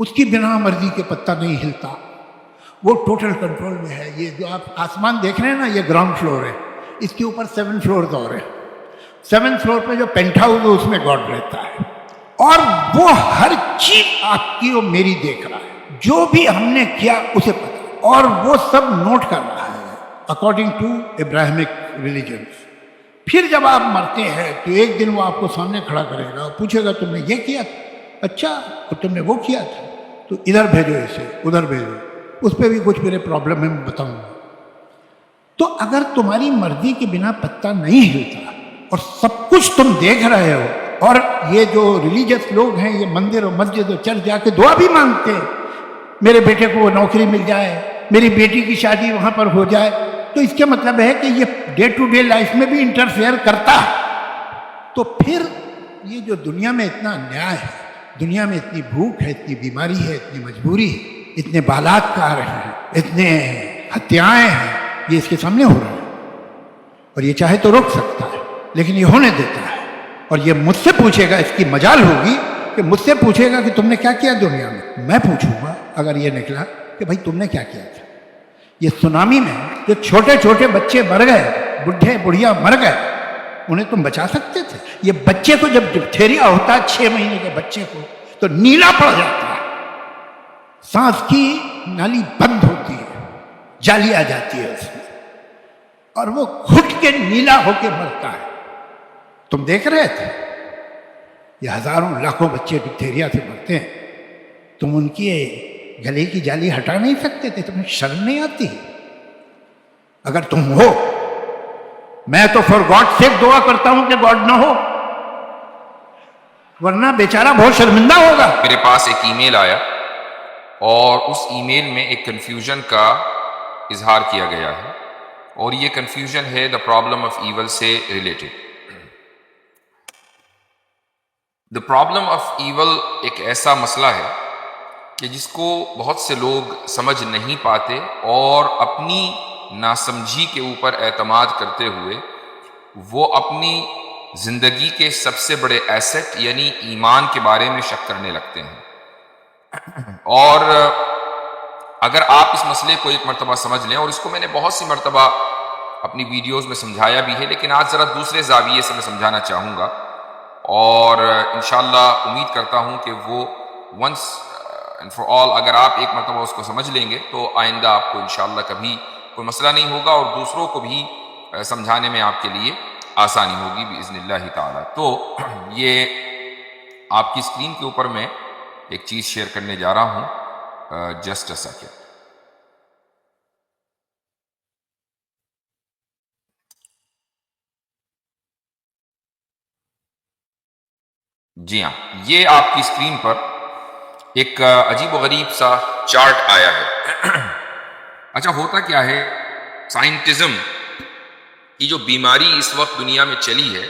اس کی بنا مرضی کے پتا نہیں ہلتا، وہ ٹوٹل کنٹرول میں ہے۔ یہ جو آپ آسمان دیکھ رہے ہیں نا، یہ گراؤنڈ فلور ہے، اس کے اوپر 7 فلورز اور ہیں۔ 7 فلور پہ جو پینٹ ہاؤس ہے اس میں گاڈ رہتا ہے، اور وہ ہر چیز آپ کی اور میری دیکھ رہا ہے، جو بھی ہم نے کیا اسے پتا، اور وہ سب نوٹ کر رہا ہے اکارڈنگ ٹو ابراہیمک ریلیجنس۔ پھر جب آپ مرتے ہیں تو ایک دن وہ آپ کو سامنے کھڑا کرے گا اور پوچھے گا تم نے یہ کیا تھا، اچھا اور تم نے وہ کیا تھا، تو ادھر بھیجو اسے، ادھر بھیجو، اس پہ بھی کچھ میرے پرابلم ہے میں بتاؤں گا۔ تو اگر تمہاری مرضی کے بنا پتا نہیں ہلتا اور سب کچھ تم دیکھ رہے ہو، اور یہ جو ریلیجس لوگ ہیں یہ مندر اور مسجد اور چرچ جا کے دعا بھی مانگتے ہیں، میرے بیٹے کو وہ نوکری مل جائے، میری بیٹی کی شادی وہاں پر ہو جائے، تو اس کا مطلب ہے کہ یہ ڈے ٹو ڈے لائف میں بھی انٹرفیئر کرتا ہے۔ تو پھر یہ جو دنیا میں اتنا انیائے ہے، دنیا میں اتنی بھوک ہے، اتنی بیماری ہے، اتنی مجبوری ہے، اتنے بلاکار ہیں، اتنے ہتیائیں ہیں، یہ اس کے سامنے ہو رہا ہے، اور یہ چاہے تو روک سکتا ہے لیکن یہ ہونے دیتا ہے۔ اور یہ مجھ سے پوچھے گا، اس کی مجال ہوگی کہ مجھ سے پوچھے گا کہ تم نے کیا کیا دنیا میں پوچھوں گا اگر یہ نکلا کہ بھائی تم نے کیا کیا تھا۔ یہ سونامی میں جو چھوٹے چھوٹے بچے مر گئے، بڈھے بڑھیا مر گئے، انہیں تم بچا سکتے تھے؟ یہ بچے کو جب ڈپتھیریا ہوتا ہے 6 مہینے کے بچے کو تو نیلا پڑ جاتا ہے، سانس کی نالی بند ہوتی ہے، جالی آ جاتی ہے اس میں، اور وہ گھٹ کے نیلا ہو کے مرتا ہے۔ تم دیکھ رہے تھے یہ ہزاروں لاکھوں بچے ڈپتھیریا سے مرتے ہیں، تم ان کی گلے کی جالی ہٹا نہیں سکتے تھے؟ تمہیں شرم نہیں آتی؟ اگر تم ہو، میں تو فار گاڈ سیک دعا کرتا ہوں کہ گاڈ نہ ہو، ورنہ بیچارہ بہت شرمندہ ہوگا۔ میرے پاس ایک ای میل آیا اور اس ای میل میں ایک کنفیوژن کا اظہار کیا گیا ہے، اور یہ کنفیوژن ہے دا پرابلم آف ایول سے related. The problem of evil ایک ایسا مسئلہ ہے کہ جس کو بہت سے لوگ سمجھ نہیں پاتے، اور اپنی ناسمجھی کے اوپر اعتماد کرتے ہوئے وہ اپنی زندگی کے سب سے بڑے ایسٹ یعنی ایمان کے بارے میں شک کرنے لگتے ہیں۔ اور اگر آپ اس مسئلے کو ایک مرتبہ سمجھ لیں، اور اس کو میں نے بہت سی مرتبہ اپنی ویڈیوز میں سمجھایا بھی ہے، لیکن آج ذرا دوسرے زاویے سے میں سمجھانا چاہوں گا، اور انشاءاللہ امید کرتا ہوں کہ وہ ونس اینڈ فار آل اگر آپ ایک مرتبہ اس کو سمجھ لیں گے تو آئندہ آپ کو انشاءاللہ کبھی کوئی مسئلہ نہیں ہوگا، اور دوسروں کو بھی سمجھانے میں آپ کے لیے آسانی ہوگی باذن اللہ تعالی۔ تو یہ آپ کی اسکرین کے اوپر میں ایک چیز شیئر کرنے جا رہا ہوں، جسٹ اے سیکنڈ۔ جی ہاں، یہ آپ کی اسکرین پر ایک عجیب و غریب سا چارٹ آیا ہے۔ اچھا ہوتا کیا ہے، سائنٹزم کی جو بیماری اس وقت دنیا میں چلی ہے،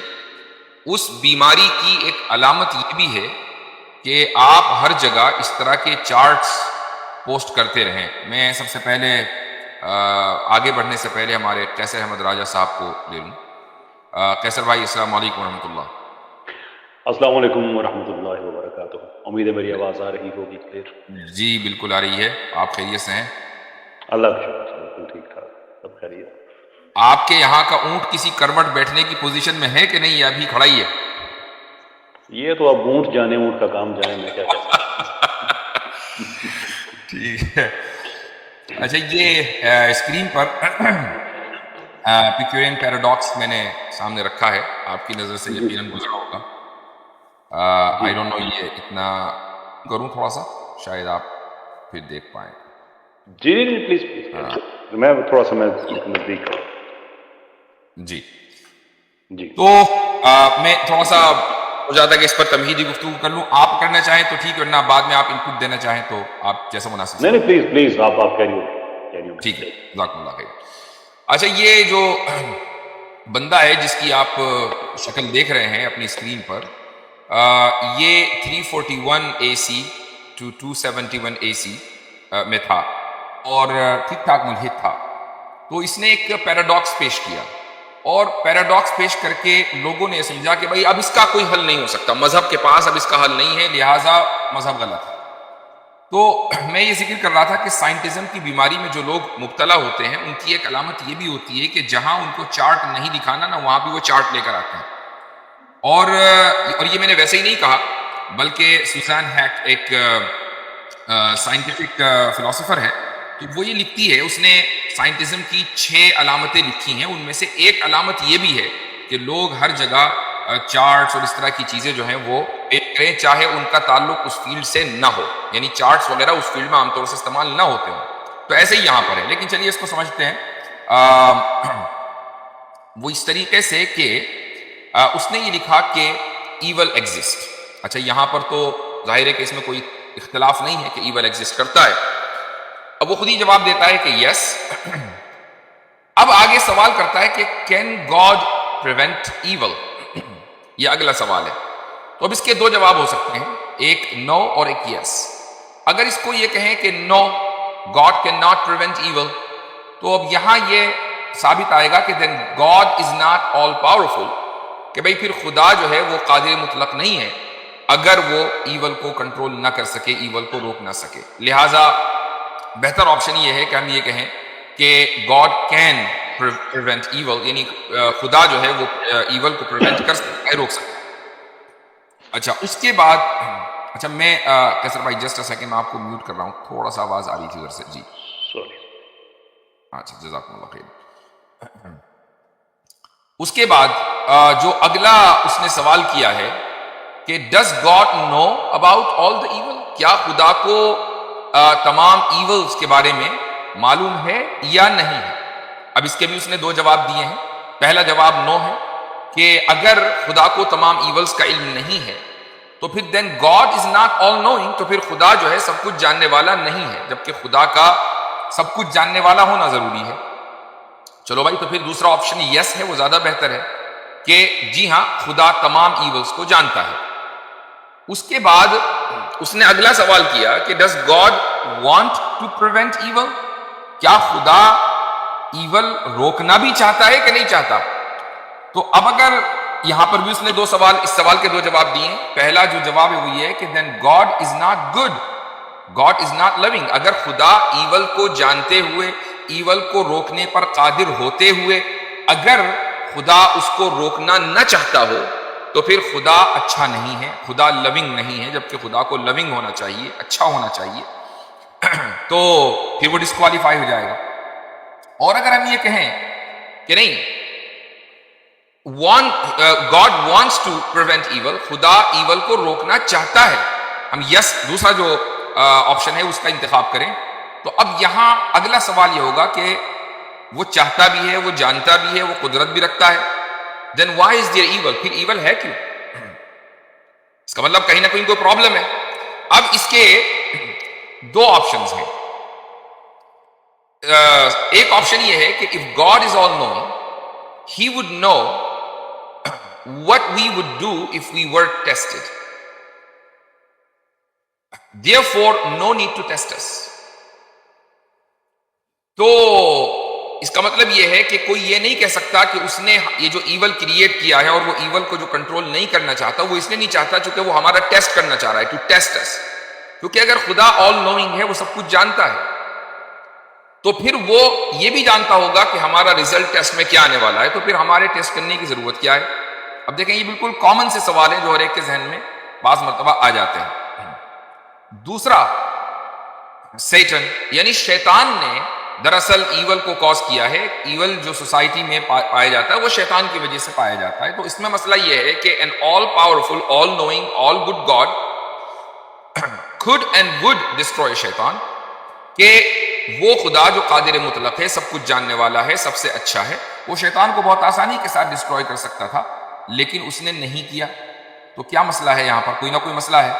اس بیماری کی ایک علامت یہ بھی ہے کہ آپ ہر جگہ اس طرح کے چارٹس پوسٹ کرتے رہیں۔ میں سب سے پہلے آگے بڑھنے سے پہلے ہمارے قیصر احمد راجہ صاحب کو لے لوں۔ قیصر بھائی السلام علیکم ورحمۃ اللہ۔ السلام علیکم ورحمۃ اللہ وبرکاتہ۔ امید ہے میری آواز آ رہی ہوگی کلیئر؟ جی بالکل آ رہی ہے۔ آپ خیریت سے ہیں؟ اللہ کا شکر، بالکل ٹھیک ٹھاک، سب خیریت۔ آپ کے یہاں کا اونٹ کسی کروٹ بیٹھنے کی پوزیشن میں ہے کہ نہیں، یا ابھی کھڑا ہی ہے؟ یہ تو اب اونٹ جانے، اونٹ کا کام جانے، میں کیا کہہ سکتا ہوں۔ ٹھیک ہے۔ اچھا یہ اسکرین پر پیکیورین پیراڈاکس میں نے سامنے رکھا ہے، آپ کی نظر سے یقیناً گزرا ہوگا۔ آئی ڈونٹ نو یہ اتنا کروں تھوڑا سا، شاید آپ پھر دیکھ پائیں۔ جی جی پلیز میں تھوڑا سا میں نزدیک کروں۔ جی جی تو میں تھوڑا سا ہو جاتا ہے کہ اس پر تمہیدی گفتگو کر لوں، آپ کرنا چاہیں تو ٹھیک ہے، ورنہ بعد میں آپ انپٹ دینا چاہیں تو آپ جیسا مناسب۔ نہیں پلیز پلیز آپ کہہ ٹھیک ہے، جزاکم اللہ خیر۔ اچھا یہ جو بندہ ہے جس کی آپ شکل دیکھ رہے ہیں اپنی اسکرین پر، یہ 341 AC to 271 AC میں تھا، اور ٹھیک ٹھاک ملحد تھا۔ تو اس نے ایک پیراڈاکس پیش کیا، اور پیراڈاکس پیش کر کے لوگوں نے سمجھا کہ بھائی اب اس کا کوئی حل نہیں ہو سکتا، مذہب کے پاس اب اس کا حل نہیں ہے، لہٰذا مذہب غلط ہے۔ تو میں یہ ذکر کر رہا تھا کہ سائنٹزم کی بیماری میں جو لوگ مبتلا ہوتے ہیں ان کی ایک علامت یہ بھی ہوتی ہے کہ جہاں ان کو چارٹ نہیں دکھانا نا وہاں بھی وہ چارٹ لے کر آتے ہیں. اور یہ میں نے ویسے ہی نہیں کہا، بلکہ سوزان ہیک ایک سائنٹیفک فلاسفر ہے، تو وہ یہ لکھتی ہے، اس نے سائنٹزم کی 6 علامتیں لکھی ہیں. ان میں سے ایک علامت یہ بھی ہے کہ لوگ ہر جگہ چارٹس اور اس طرح کی چیزیں جو ہیں وہ کریں، چاہے ان کا تعلق اس فیلڈ سے نہ ہو، یعنی چارٹس وغیرہ اس فیلڈ میں عام طور سے استعمال نہ ہوتے ہوں. تو ایسے ہی یہاں پر ہے، لیکن چلیے اس کو سمجھتے ہیں. وہ اس طریقے سے کہ اس نے یہ لکھا کہ ایول ایگزسٹ. اچھا یہاں پر تو ظاہر ہے کہ اس میں کوئی اختلاف نہیں ہے کہ ایول ایگزسٹ کرتا ہے. اب وہ خود ہی جواب دیتا ہے کہ یس. اب آگے سوال کرتا ہے کہ کین گاڈ پریونٹ ایول؟ یہ اگلا سوال ہے. تو اب اس کے 2 جواب ہو سکتے ہیں، ایک نو اور ایک یس. اگر اس کو یہ کہیں کہ no, God can not prevent evil, تو اب یہاں یہ ثابت آئے گا کہ then God is not all powerful, کہ بھئی پھر خدا جو ہے وہ قادر مطلق نہیں ہے اگر وہ ایول کو کنٹرول نہ کر سکے، ایول کو روک نہ سکے. لہٰذا بہتر آپشن یہ ہے کہ ہم یہ کہیں کہ گاڈ کین پریونٹ ایول، یعنی خدا جو ہے وہ ایول کو پریونٹ کر سکتا ہے، روک سکتا ہے. اچھا اس کے بعد اچھا میں کیسر بھائی جسٹ اے سیکنڈ میں آپ کو میوٹ کر رہا ہوں، تھوڑا سا آواز آ رہی تھی ادھر سے. جی سوری. اچھا جزاکم اللہ خیر. اس کے بعد جو اگلا اس نے سوال کیا ہے کہ does God know about all the evil? کیا خدا کو تمام ایولز کے بارے میں معلوم ہے یا نہیں ہے؟ اب اس کے بھی اس نے 2 جواب دیے ہیں. پہلا جواب نو ہے کہ اگر خدا کو تمام ایولز کا علم نہیں ہے تو پھر then God is not all knowing, تو پھر خدا جو ہے سب کچھ جاننے والا نہیں ہے، جبکہ خدا کا سب کچھ جاننے والا ہونا ضروری ہے. چلو بھائی، تو پھر دوسرا آپشن یس ہے، وہ زیادہ بہتر ہے کہ جی ہاں خدا تمام ایولز کو جانتا ہے. اس کے بعد اس نے اگلا سوال کیا کہ does God want to prevent evil? کیا خدا ایول روکنا بھی چاہتا ہے کہ نہیں چاہتا؟ تو اب اگر یہاں پر بھی اس نے 2 سوال، اس سوال کے 2 جواب دیے ہیں. پہلا جو جواب ہے وہ یہ ہے کہ then God is not good, God is not loving. اگر خدا ایول کو جانتے ہوئے، ایول کو روکنے پر قادر ہوتے ہوئے، اگر خدا اس کو روکنا نہ چاہتا ہو تو پھر خدا اچھا نہیں ہے، خدا لونگ نہیں ہے، جبکہ خدا کو لونگ ہونا چاہیے، اچھا ہونا چاہیے. تو پھر وہ ڈسکوالیفائی ہو جائے گا. اور اگر ہم یہ کہیں کہ نہیں God wants to prevent evil, خدا ایول کو روکنا چاہتا ہے، ہم یس دوسرا جو آپشن ہے اس کا انتخاب کریں، تو اب یہاں اگلا سوال یہ ہوگا کہ وہ چاہتا بھی ہے، وہ جانتا بھی ہے، وہ قدرت بھی رکھتا ہے، دین وائی از دیئر ایول؟ پھر ایول ہے کیوں؟ اس کا مطلب کہیں نہ کہیں کوئی پرابلم ہے. اب اس کے 2 آپشنز ہیں. ایک آپشن یہ ہے کہ if God is all knowing he would know what we would do if we were tested. Therefore, no need to test us. تو اس کا مطلب یہ ہے کہ کوئی یہ نہیں کہہ سکتا کہ اس نے یہ جو ایول کریٹ کیا ہے اور وہ ایول کو جو کنٹرول نہیں کرنا چاہتا، وہ اس لیے نہیں چاہتا چونکہ وہ ہمارا ٹیسٹ کرنا چاہ رہا ہے، ٹو ٹیسٹ اس. کیونکہ اگر خدا آل نوئنگ ہے، وہ سب کچھ جانتا ہے، تو پھر وہ یہ بھی جانتا ہوگا کہ ہمارا ریزلٹ ٹیسٹ میں کیا آنے والا ہے، تو پھر ہمارے ٹیسٹ کرنے کی ضرورت کیا ہے؟ اب دیکھیں یہ بالکل کامن سے سوال ہے جو ہر ایک کے ذہن میں بعض مرتبہ آ جاتے ہیں. دوسرا، سیٹن یعنی شیطان نے دراصل ایول کو کاز کیا ہے. ایول جو سوسائٹی میں پایا جاتا ہے وہ شیطان کی وجہ سے پایا جاتا ہے. تو اس میں مسئلہ یہ ہے کہ an all powerful, all knowing, all good God could and would destroy شیطان، کہ وہ خدا جو قادر مطلق ہے، سب کچھ جاننے والا ہے، سب سے اچھا ہے، وہ شیطان کو بہت آسانی کے ساتھ ڈسٹروائے کر سکتا تھا، لیکن اس نے نہیں کیا. تو کیا مسئلہ ہے یہاں پر؟ کوئی نہ کوئی مسئلہ ہے.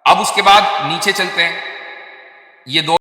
اب اس کے بعد نیچے چلتے ہیں. یہ 2